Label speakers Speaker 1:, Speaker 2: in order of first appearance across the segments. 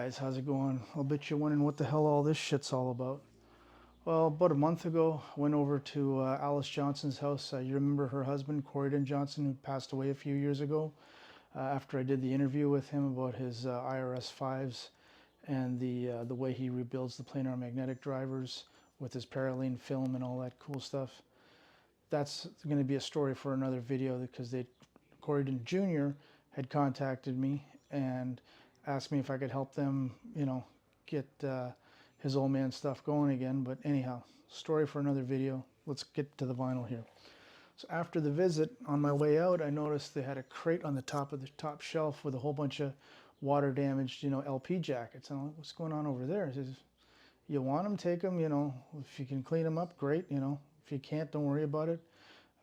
Speaker 1: guys, how's it going? I'll bet you're wondering what the hell all this shit's all about. Well, about a month ago, I went over to Alice Johnson's house. You remember her husband, Corydon Johnson, who passed away a few years ago, after I did the interview with him about his IRS 5s and the way he rebuilds the planar magnetic drivers with his parallene film and all that cool stuff. That's going to be a story for another video, because Corydon Jr. had contacted me and asked me if I could help them, get his old man stuff going again. But anyhow, story for another video. Let's get to the vinyl here. So after the visit, on my way out, I noticed they had a crate on the top of the top shelf with a whole bunch of water damaged, LP jackets. And I'm like, what's going on over there? He says, you want them, take them, if you can clean them up, great, if you can't, don't worry about it.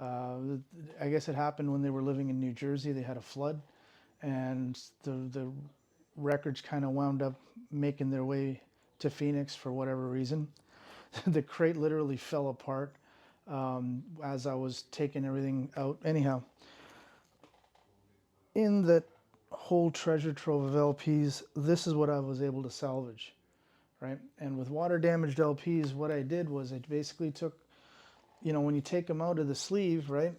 Speaker 1: I guess it happened when they were living in New Jersey. They had a flood, and the records kind of wound up making their way to Phoenix for whatever reason. The crate literally fell apart as I was taking everything out. Anyhow, in that whole treasure trove of LPs, this is what I was able to salvage, right? And with water damaged LPs, what I did was I basically took, when you take them out of the sleeve, right,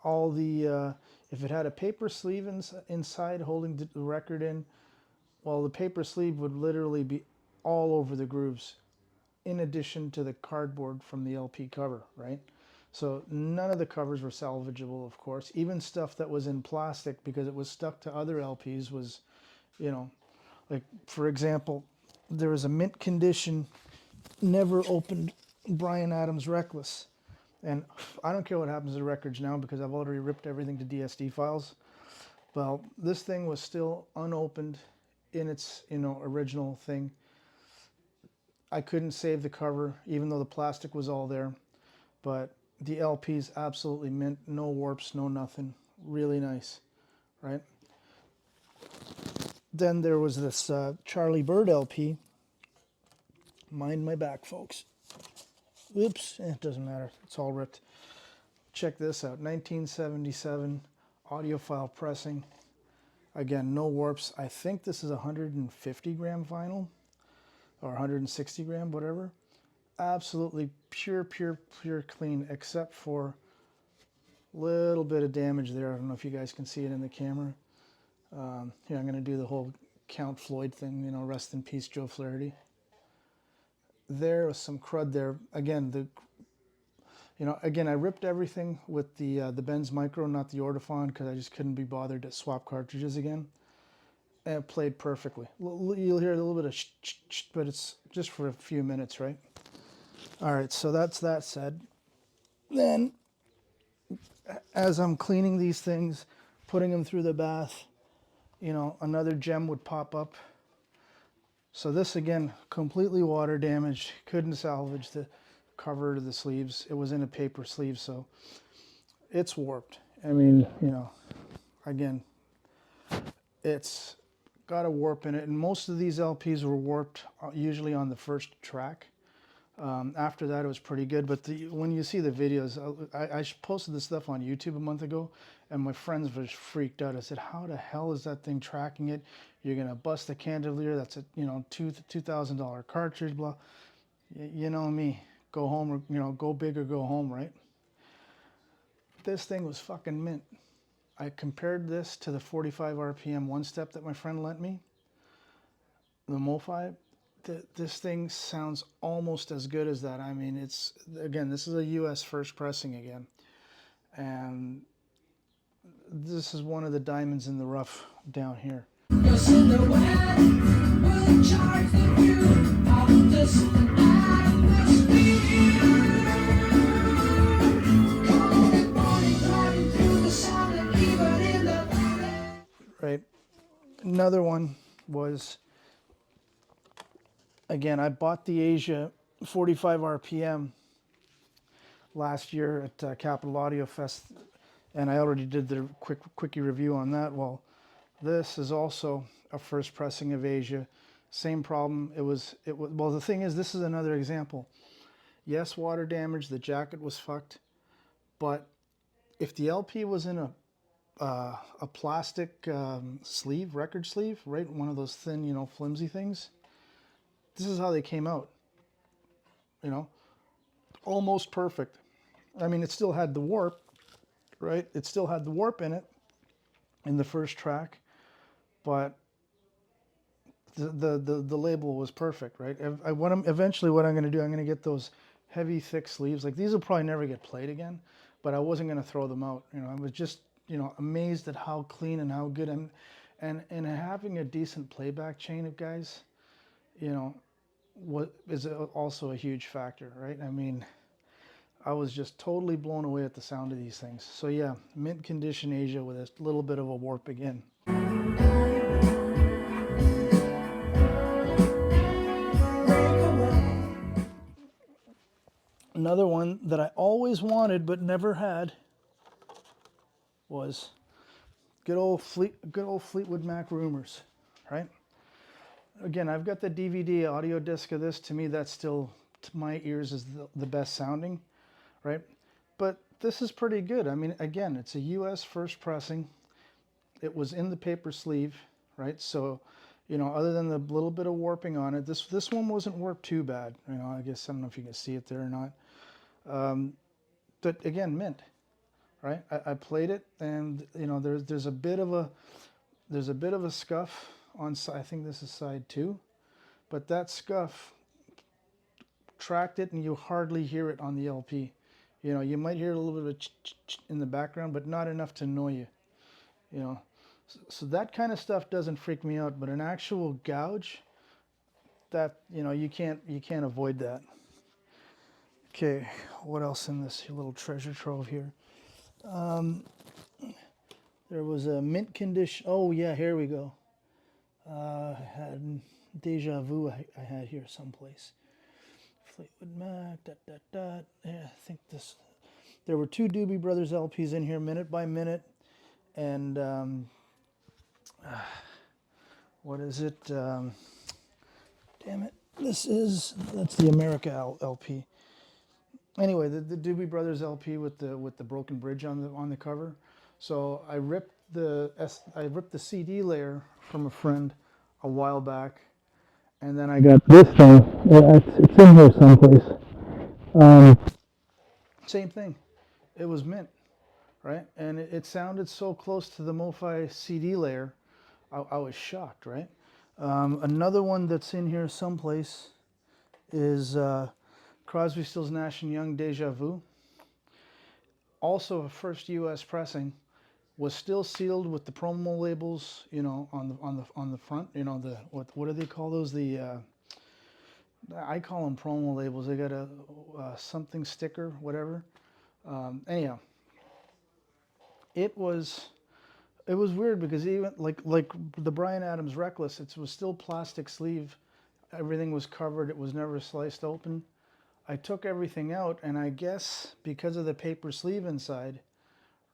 Speaker 1: all the if it had a paper sleeve inside holding the record in, well, the paper sleeve would literally be all over the grooves, in addition to the cardboard from the LP cover, right? So none of the covers were salvageable, of course. Even stuff that was in plastic, because it was stuck to other LPs, was, like, for example, there was a mint condition, never opened Bryan Adams Reckless. And I don't care what happens to the records now, because I've already ripped everything to DSD files. Well, this thing was still unopened in its, original thing. I couldn't save the cover, even though the plastic was all there. But the LP's absolutely mint, no warps, no nothing. Really nice, right? Then there was this Charlie Bird LP. Mind my back, folks. Oops, it doesn't matter. It's all ripped. Check this out. 1977 audiophile pressing. Again, no warps. I think this is 150 gram vinyl, or 160 gram, whatever. Absolutely pure clean, except for a little bit of damage there. I don't know if you guys can see it in the camera. Here, I'm going to do the whole Count Floyd thing, rest in peace, Joe Flaherty. There was some crud there. Again, I ripped everything with the Benz Micro, not the Ortophon, because I just couldn't be bothered to swap cartridges again. And it played perfectly. You'll hear a little bit of sh, but it's just for a few minutes, right? All right, so that's that said. Then, as I'm cleaning these things, putting them through the bath, another gem would pop up. So this, again, completely water damaged. Couldn't salvage the cover to the sleeves. It was in a paper sleeve, so it's warped. I mean, again, it's got a warp in it. And most of these LPs were warped usually on the first track. After that, it was pretty good. But when you see the videos, I posted this stuff on YouTube a month ago, and my friends were freaked out. I said, how the hell is that thing tracking it? You're going to bust a candelier. That's a, $2,000 cartridge, blah. You know me. Go home, or, go big or go home, right? This thing was fucking mint. I compared this to the 45 RPM one-step that my friend lent me, the MoFi. This thing sounds almost as good as that. I mean, again, this is a US first pressing again. And this is one of the diamonds in the rough down here. Right. Another one was, again, I bought the Asia 45 RPM last year at Capital Audio Fest, and I already did the quickie review on that. Well, this is also a first pressing of Asia. Same problem. Well, the thing is, this is another example. Yes, water damage, the jacket was fucked, but if the LP was in a a plastic sleeve, record sleeve, right? One of those thin, you know, flimsy things. This is how they came out, you know, almost perfect. I mean, it still had the warp, right? It still had the warp in it in the first track, but the label was perfect, right? Eventually what I'm going to do, I'm going to get those heavy, thick sleeves. Like these will probably never get played again, but I wasn't going to throw them out. You know, I was just, you know, amazed at how clean and how good and having a decent playback chain of guys, you know, what is also a huge factor, right? I mean, I was just totally blown away at the sound of these things. So yeah, mint condition Asia with a little bit of a warp again. Another one that I always wanted but never had was good old Fleetwood Mac Rumors, right? Again, I've got the DVD audio disc of this. To me, that's still, to my ears, is the best sounding, right? But this is pretty good. I mean, again, it's a U.S. first pressing. It was in the paper sleeve, right? So, you know, other than the little bit of warping on it, this one wasn't warped too bad. You know, I guess I don't know if you can see it there or not. But again, mint, right? I played it, and you know, there's a bit of a scuff on. I think this is side 2, but that scuff tracked it, and you hardly hear it on the LP. You know, you might hear a little bit of in the background, but not enough to annoy you. You know, so that kind of stuff doesn't freak me out, but an actual gouge, that, you know, you can't avoid that. Okay, what else in this little treasure trove here? There was a mint condition. Oh yeah, here we go. I had Deja Vu. I had here someplace. Fleetwood Mac. Yeah, I think this. There were 2 Doobie Brothers LPs in here, minute by minute, and what is it? Damn it! That's the America LP. Anyway, the Doobie Brothers LP with the broken bridge on the cover. So I ripped the CD layer from a friend a while back, and then I got this thing. Yeah, it's in here someplace. Um, Same thing. It was mint, right? And it sounded so close to the MoFi CD layer. I was shocked, right? Another one that's in here someplace is Crosby, Stills, Nash and Young Deja Vu. Also a first U.S. pressing, was still sealed with the promo labels, you know, on the front. You know, the what do they call those? I call them promo labels. They got a something sticker, whatever. Anyhow, it was weird because even like the Bryan Adams Reckless, it was still plastic sleeve. Everything was covered. It was never sliced open. I took everything out, and I guess because of the paper sleeve inside,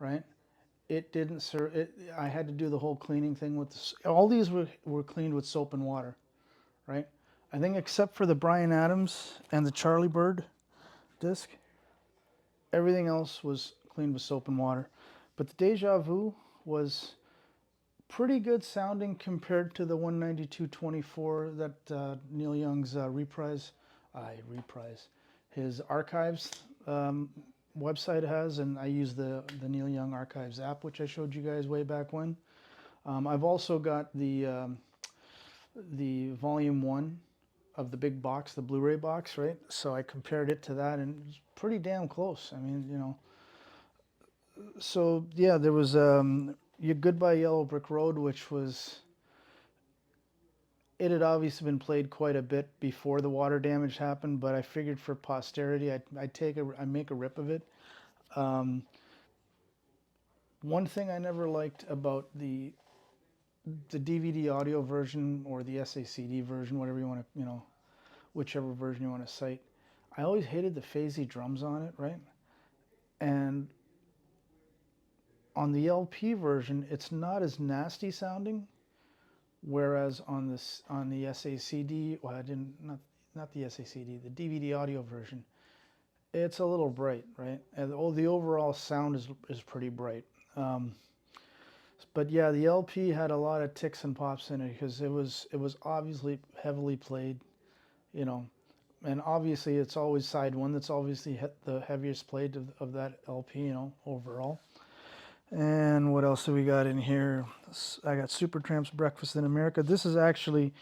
Speaker 1: right? It didn't serve it. I had to do the whole cleaning thing with all these were cleaned with soap and water, right? I think except for the Bryan Adams and the Charlie Bird disc, everything else was cleaned with soap and water. But the Deja Vu was pretty good sounding compared to the 192.24 that Neil Young's his archives website has, and I use the Neil Young Archives app, which I showed you guys way back when. I've also got the volume 1 of the big box, the Blu-ray box, right? So I compared it to that, and it's pretty damn close. I mean, you know. So yeah, there was Goodbye Yellow Brick Road, which was, it had obviously been played quite a bit before the water damage happened, but I figured for posterity, I'd make a rip of it. One thing I never liked about the DVD audio version or the SACD version, whatever you want to, you know, whichever version you want to cite, I always hated the phasey drums on it, right? And on the LP version, it's not as nasty sounding, whereas on the SACD, well, I didn't not the SACD, the DVD audio version, it's a little bright, right? And the overall sound is pretty bright. But yeah, the LP had a lot of ticks and pops in it because it was obviously heavily played, you know, and obviously it's always side one that's obviously the heaviest played of that LP, you know, overall. And what else do we got in here? I got Supertramp's Breakfast in America. This is actually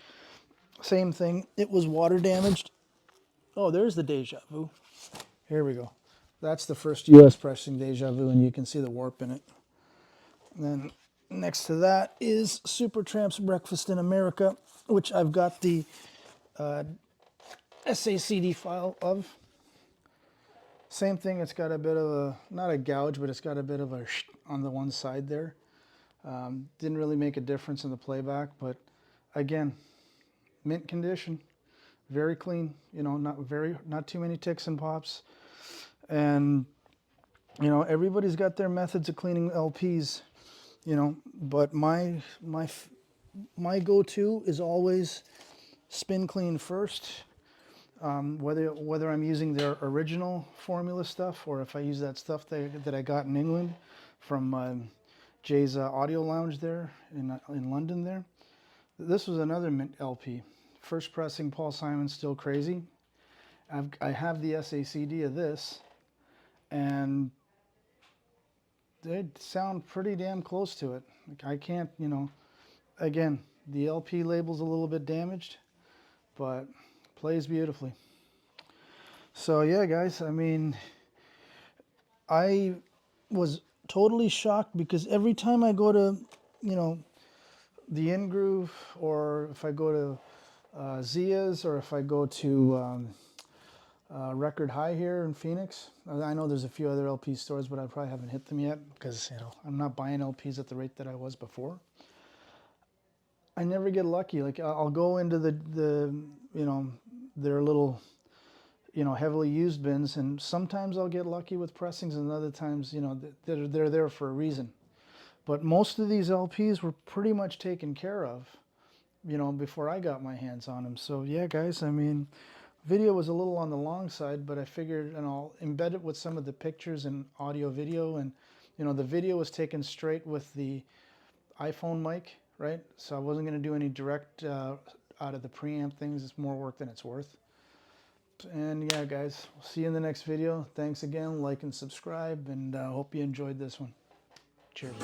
Speaker 1: same thing. It was water damaged. Oh, there's the Deja Vu. Here we go. That's the first U.S. pressing Deja Vu, and you can see the warp in it. And then next to that is Supertramp's Breakfast in America, which I've got the SACD file of. Same thing, it's got a bit of a, not a gouge, but it's got a bit of a on the one side there. Didn't really make a difference in the playback, but again, mint condition, very clean, you know, not too many ticks and pops. And, you know, everybody's got their methods of cleaning LPs, you know, but my go-to is always spin clean first. Whether I'm using their original formula stuff or if I use that stuff that I got in England from Jay's Audio Lounge there in London there. This was another mint LP. First pressing, Paul Simon, Still Crazy. I have the SACD of this, and they sound pretty damn close to it. Like I can't, you know, again, the LP label's a little bit damaged, but plays beautifully. So yeah, guys, I mean, I was totally shocked because every time I go to, you know, the In Groove, or if I go to Zia's, or if I go to Record High here in Phoenix, I know there's a few other LP stores, but I probably haven't hit them yet because, you know, I'm not buying LPs at the rate that I was before. I never get lucky. Like I'll go into the you know, their little, you know, heavily used bins, and sometimes I'll get lucky with pressings, and other times, you know, they're there for a reason. But most of these LPs were pretty much taken care of, you know, before I got my hands on them. So yeah, guys, I mean, video was a little on the long side, but I figured, and I'll embed it with some of the pictures and audio video, and you know, the video was taken straight with the iPhone mic, right? So I wasn't going to do any direct out of the preamp things. It's more work than it's worth. And yeah, guys, we'll see you in the next video. Thanks again, like and subscribe, and hope you enjoyed this one. Cheers.